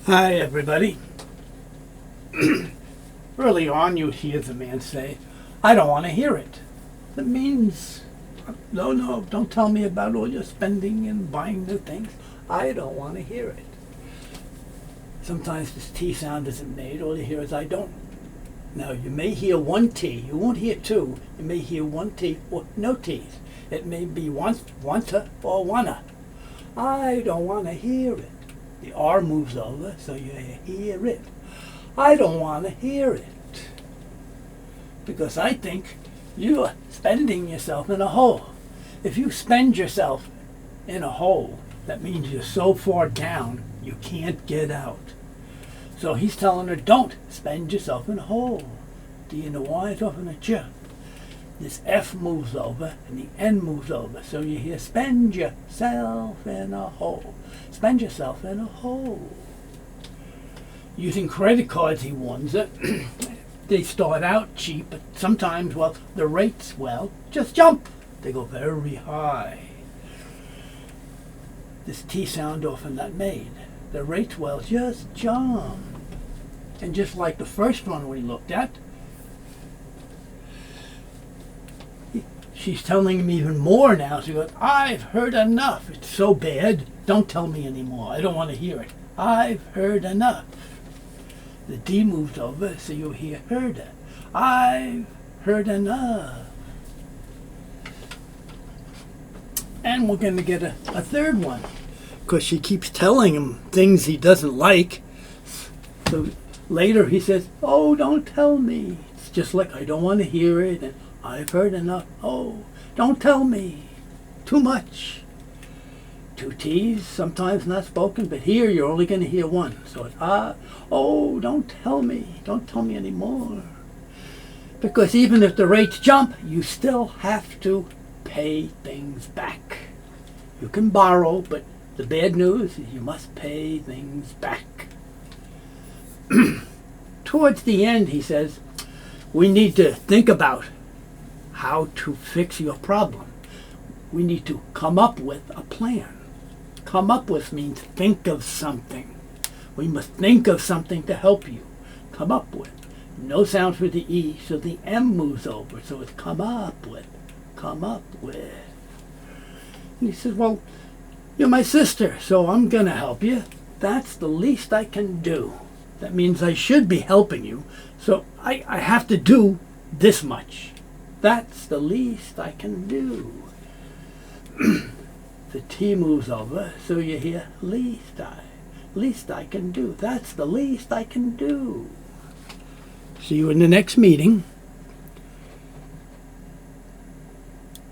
Hi, everybody. Early on, you'd hear the man say, I don't want to hear it. That means, no, don't tell me about all your spending and buying new things. I don't want to hear it. Sometimes this T sound isn't made. All you hear is, I don't. Now, you may hear one T. You won't hear two. You may hear one T or no T's. It may be wanta or wanna. I don't want to hear it. The R moves over, so you hear it. I don't want to hear it. Because I think you are spending yourself in a hole. If you spend yourself in a hole, that means you're so far down, you can't get out. So he's telling her, don't spend yourself in a hole. Do you know why? It's often a J. This F moves over and the N moves over. So you hear, spend yourself in a hole. Spend yourself in a hole. Using credit cards, he warns it. They start out cheap, but sometimes, well, the rates, well, just jump. They go very high. This T sound often not made. The rates, well, just jump. And just like the first one we looked at, she's telling him even more now. She goes, I've heard enough. It's so bad. Don't tell me anymore. I don't want to hear it. I've heard enough. The D moves over, so you hear heard. I've heard enough. And we're going to get a third one, because she keeps telling him things he doesn't like. So later he says, oh, don't tell me. It's just like, I don't want to hear it. And I've heard enough. Oh, don't tell me. Too much. Two T's, sometimes not spoken, but here you're only going to hear one. So it's, oh, don't tell me. Don't tell me anymore. Because even if the rates jump, you still have to pay things back. You can borrow, but the bad news is you must pay things back. Towards the end, he says, we need to think about how to fix your problem. We need to come up with a plan. Come up with means think of something. We must think of something to help you. Come up with. No sound for the E, so the M moves over. So it's come up with. Come up with. And he says, well, you're my sister, so I'm going to help you. That's the least I can do. That means I should be helping you. So I have to do this much. That's the least I can do. The T moves over, so you hear least I can do. That's the least I can do. See you in the next meeting.